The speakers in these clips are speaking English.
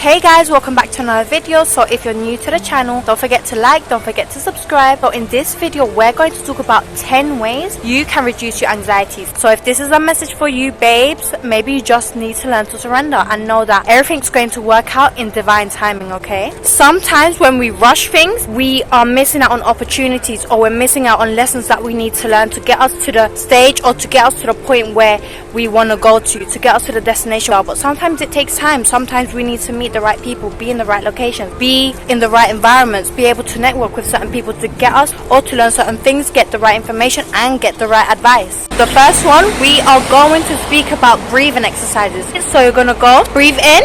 Hey guys, welcome back to another video. So if you're new to the channel, don't forget to like, don't forget to subscribe. So in this video we're going to talk about 10 ways you can reduce your anxieties. So if this is a message for you babes, maybe you just need to learn to surrender and know that everything's going to work out in divine timing, okay? Sometimes when we rush things, we are missing out on opportunities, or we're missing out on lessons that we need to learn to get us to the stage, or to get us to the point where we want to go to get us to the destination. But sometimes it takes time. Sometimes we need to meet the right people, be in the right locations, be in the right environments, be able to network with certain people to get us, or to learn certain things, get the right information and get the right advice. The first one, we are going to speak about breathing exercises. So you're going to go breathe in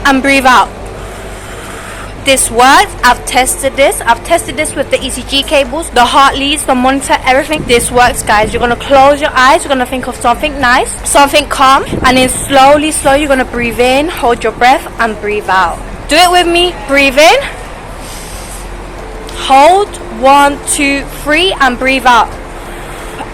and breathe out. This works. I've tested this with the ECG cables, the heart leads, the monitor, everything. This works, guys. You're going to close your eyes, you're going to think of something nice, something calm, and then slowly you're going to breathe in, hold your breath and breathe out. Do it with me. Breathe in, hold, 1, 2, 3, and breathe out.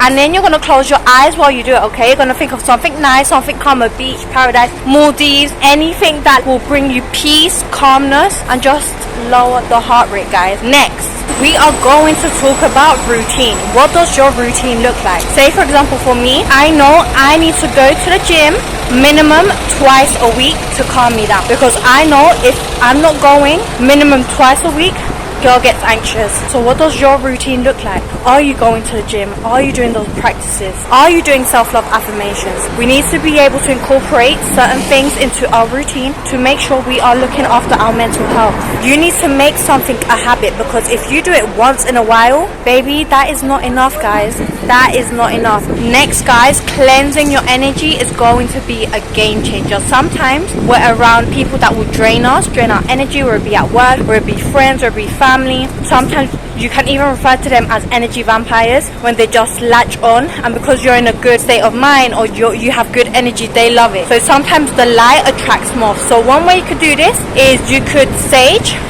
And then you're going to close your eyes while you do it, okay? You're going to think of something nice, something calm, a beach, paradise, Maldives, anything that will bring you peace, calmness, and just lower the heart rate, guys. Next, we are going to talk about routine. What does your routine look like? Say, for example, for me, I know I need to go to the gym minimum twice a week to calm me down. Because I know if I'm not going minimum twice a week, girl gets anxious. So what does your routine look like? Are you going to the gym? Are you doing those practices? Are you doing self-love affirmations? We need to be able to incorporate certain things into our routine to make sure we are looking after our mental health. You need to make something a habit, because if you do it once in a while, baby, that is not enough, guys. That is not enough. Next, guys, cleansing your energy is going to be a game changer. Sometimes we're around people that will drain us, drain our energy, whether it be at work, whether it be friends, whether it be family. Sometimes you can even refer to them as energy vampires when they just latch on, and because you're in a good state of mind or you have good energy, they love it. So sometimes the light attracts more. So one way you could do this is you could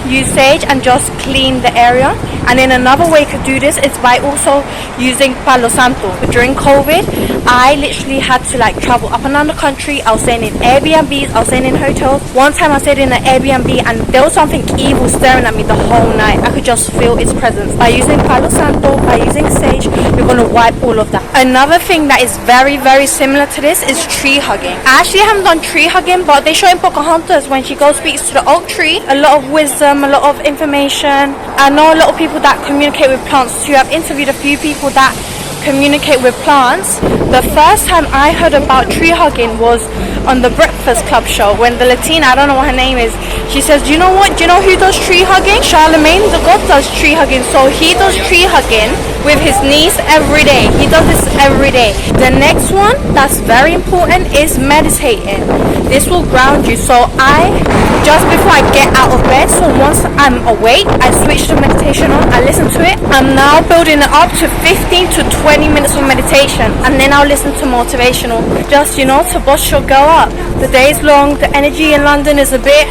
use sage and just clean the area. And then another way you could do this is by also using palo santo. During COVID, I literally had to travel up and down the country. I was staying in Airbnbs, I was staying in hotels. One time I stayed in an Airbnb and there was something evil staring at me the whole night. I could just feel its presence. By using palo santo, by using sage, you're going to wipe all of that. Another thing that is very, very similar to this is tree hugging. I actually haven't done tree hugging, but they show in Pocahontas when she goes speaks to the oak tree. A lot of wisdom, a lot of information. I know a lot of people that communicate with plants too. I've interviewed a few people that communicate with plants. The first time I heard about tree hugging was on the Breakfast Club show, when the Latina, I don't know what her name is, she says, you know what, do you know who does tree hugging? Charlemagne the God does tree hugging. So he does tree hugging with his niece every day. He does this every day. The next one that's very important is meditating. This will ground you. So just before I get out of bed, so once I'm awake, I switch the meditation on, I listen to it. I'm now building it up to 15 to 20 minutes of meditation, and then I'll listen to motivational, just to boost your girl up. The day's long, the energy in London is a bit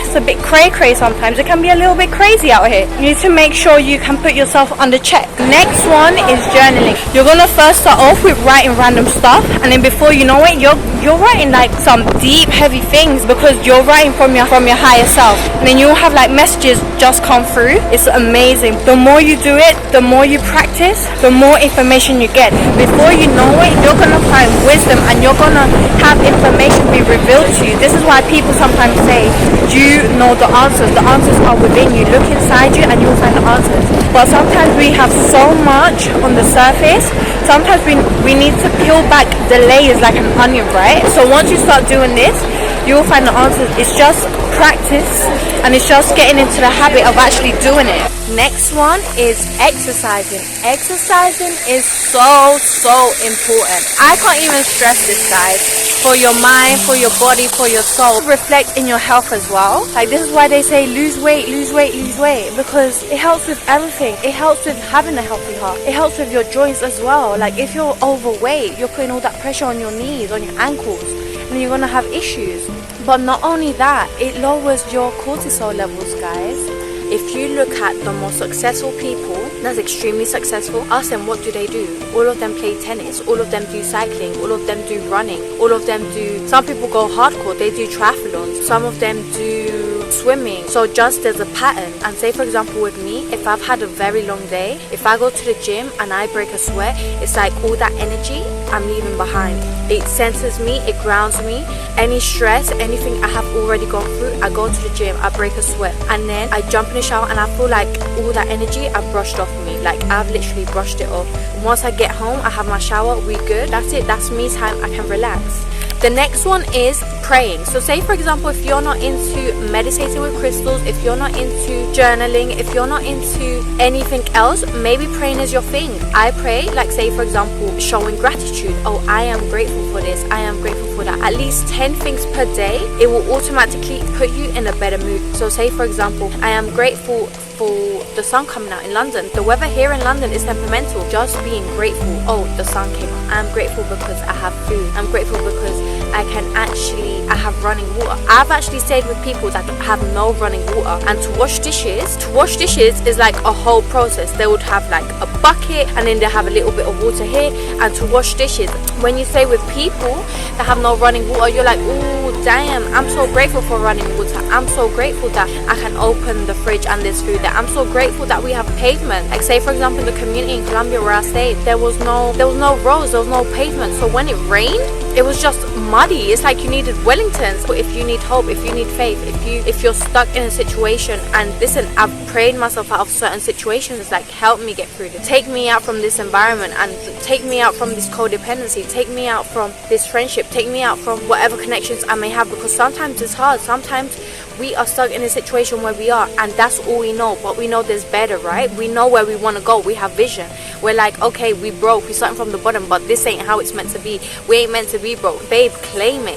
cray sometimes. It can be a little bit crazy out here. You need to make sure you can put yourself under check. Next one is journaling. You're gonna first start off with writing random stuff, and then before you know it, you're writing some deep, heavy things, because you're writing from your higher self. And then you'll have messages just come through. It's amazing. The more you do it, the more you practice, the more information you get. Before you know it, you're gonna find wisdom, and you're gonna have information be revealed to you. This is why people sometimes say, do you know the answers? The answers are within you. Look inside you and you'll find the answers. But sometimes we have so much on the surface. Sometimes we need to peel back the layers like an onion, right? So once you start doing this, you'll find the answers. It's just practice, and it's just getting into the habit of actually doing it. Next one is exercising. Exercising is so important. I can't even stress this, guys. For your mind, for your body, for your soul. Reflect in your health as well. This is why they say lose weight, because it helps with everything. It helps with having a healthy heart. It helps with your joints as well. If you're overweight, you're putting all that pressure on your knees, on your ankles, and you're gonna have issues. But not only that, it lowers your cortisol levels, guys. If you look at the most successful people that's extremely successful, ask them what do they do. All of them play tennis, all of them do cycling, all of them do running, all of them do, some people go hardcore, they do triathlons, some of them do swimming. So just there's a pattern. And say for example with me, if I've had a very long day, if I go to the gym and I break a sweat, it's like all that energy I'm leaving behind. It centers me, it grounds me. Any stress, anything I have already gone through, I go to the gym, I break a sweat, and then I jump in the shower and I feel like all that energy I've brushed off me. Like I've literally brushed it off. Once I get home, I have my shower, we good, that's it, that's me time, I can relax. The next one is praying. So say for example, if you're not into meditating with crystals, if you're not into journaling, if you're not into anything else, maybe praying is your thing. I pray, like say for example, showing gratitude. Oh, I am grateful for this, I am grateful for that. At least 10 things per day, it will automatically put you in a better mood. So say for example, I am grateful for the sun coming out in London. The weather here in London is temperamental. Just being grateful. Oh, the sun came out. I'm grateful because I have food. I'm grateful because I have running water. I've actually stayed with people that have no running water, and to wash dishes is like a whole process. They would have like a bucket and then they have a little bit of water here, and to wash dishes, when you stay with people that have no running water, you're like, oh damn, I'm so grateful for running water. I'm so grateful that I can open the fridge and there's food there. I'm so grateful that we have pavement. Like say for example in the community in Colombia where I stayed, there was no roads, there was no pavement. So when it rained, it was just muddy. It's like you needed Wellingtons. But if you need hope, if you need faith, if you're stuck in a situation, and listen, I've prayed myself out of certain situations, it's like, help me get through this. Take me out from this environment, and take me out from this codependency, take me out from this friendship, take me out from whatever connections I may have, because sometimes it's hard. Sometimes we are stuck in a situation where we are, and that's all we know. But we know there's better, right? We know where we want to go. We have vision. We're like, okay, we broke, we're starting from the bottom, but this ain't how it's meant to be. We ain't meant to be broke. Babe, claim it.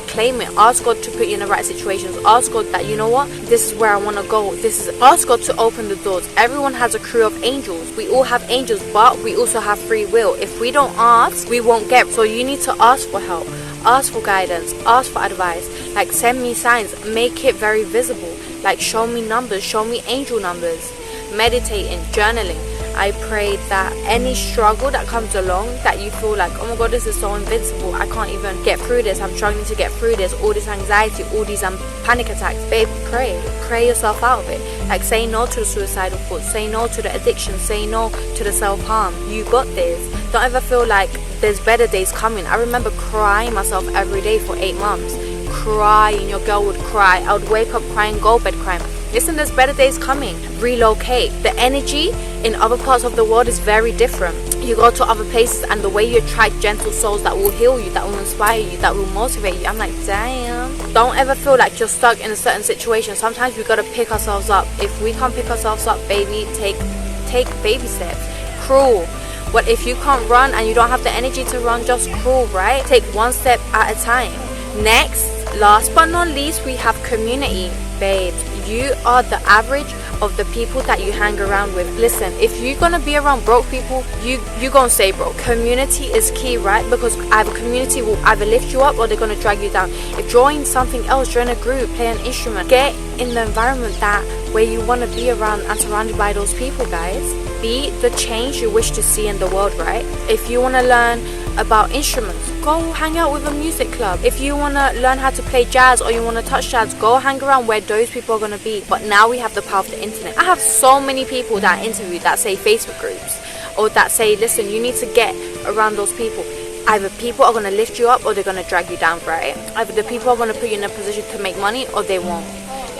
Ask God to put you in the right situations. Ask God that, you know what, this is where I want to go. Ask God to open the doors. Everyone has a crew of angels. We all have angels, but we also have free will. If we don't ask, we won't get. So you need to ask for help, ask for guidance, ask for advice. Like send me signs, make it very visible. Like show me numbers, show me angel numbers. Meditating, journaling. I pray that any struggle that comes along, that you feel like, oh my god, this is so invincible, I can't even get through this, I'm struggling to get through this, all this anxiety, all these panic attacks, babe, pray yourself out of it. Like say no to the suicidal thoughts, say no to the addiction, say no to the self-harm. You got this. Don't ever feel like there's better days coming. I remember crying myself every day for 8 months. Crying, your girl would cry. I would wake up crying, go bed crying. Listen, there's better days coming. Relocate. The energy in other parts of the world is very different. You go to other places and the way you attract gentle souls that will heal you, that will inspire you, that will motivate you. I'm like, damn. Don't ever feel like you're stuck in a certain situation. Sometimes we gotta pick ourselves up. If we can't pick ourselves up, baby, take baby steps. Crawl. But if you can't run and you don't have the energy to run, just crawl, right? Take one step at a time. Next, last but not least, we have community. Babes, you are the average of the people that you hang around with. Listen, if you're gonna be around broke people, you gonna stay broke. Community is key, right? Because either community will either lift you up or they're gonna drag you down. If join something else, join a group, play an instrument, get in the environment that where you want to be around and surrounded by those people, guys. Be the change you wish to see in the world, right? If you want to learn about instruments, go hang out with a music club. If you want to learn how to play jazz or you want to touch jazz, go hang around where those people are going to be. But now we have the power of the internet. I have so many people that I interview that say Facebook groups, or that say, listen, you need to get around those people. Either people are going to lift you up or they're going to drag you down, right? Either the people are going to put you in a position to make money or they won't.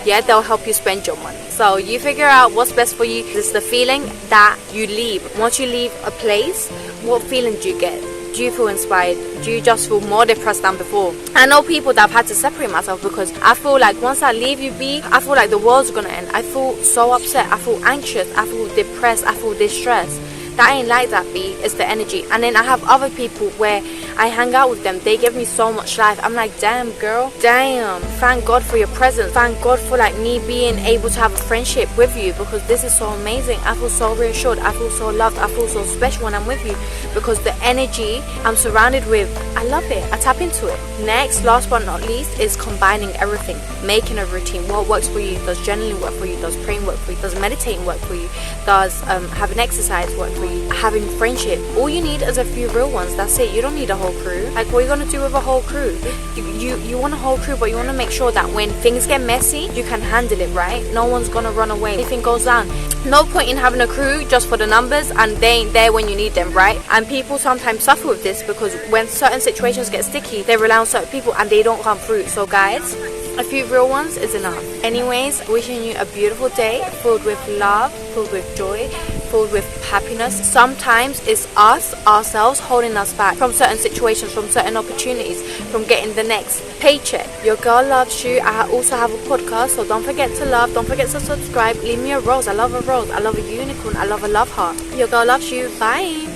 Yeah, they'll help you spend your money. So you figure out what's best for you. It's the feeling that you leave. Once you leave a place, what feeling do you get? Do you feel inspired? Do you just feel more depressed than before? I know people that have had to separate myself because I feel like once I leave you be, I feel like the world's gonna end. I feel so upset. I feel anxious. I feel depressed. I feel distressed. That ain't like that, B. It's the energy. And then I have other people where I hang out with them. They give me so much life. I'm like, damn, girl. Damn. Thank God for your presence. Thank God for like me being able to have a friendship with you, because this is so amazing. I feel so reassured. I feel so loved. I feel so special when I'm with you, because the energy I'm surrounded with, I love it. I tap into it. Next, last but not least, is combining everything. Making a routine. What works for you? Does journaling work for you? Does praying work for you? Does meditating work for you? Does having exercise work for you? Having friendship. All you need is a few real ones. That's it. You don't need a whole crew. Like, what are you gonna do with a whole crew? You want a whole crew, but you want to make sure that when things get messy, you can handle it, right? No one's gonna run away. Anything goes down. No point in having a crew just for the numbers and they ain't there when you need them, right? And people sometimes suffer with this, because when certain situations get sticky, they rely on certain people and they don't come through. So guys, a few real ones is enough. Anyways, wishing you a beautiful day filled with love, filled with joy, filled with happiness. Sometimes it's ourselves holding us back from certain situations, from certain opportunities, from getting the next paycheck. Your girl loves you. I also have a podcast, so don't forget to love, don't forget to subscribe. Leave me a rose. I love a rose. I love a unicorn. I love a love heart. Your girl loves you. Bye.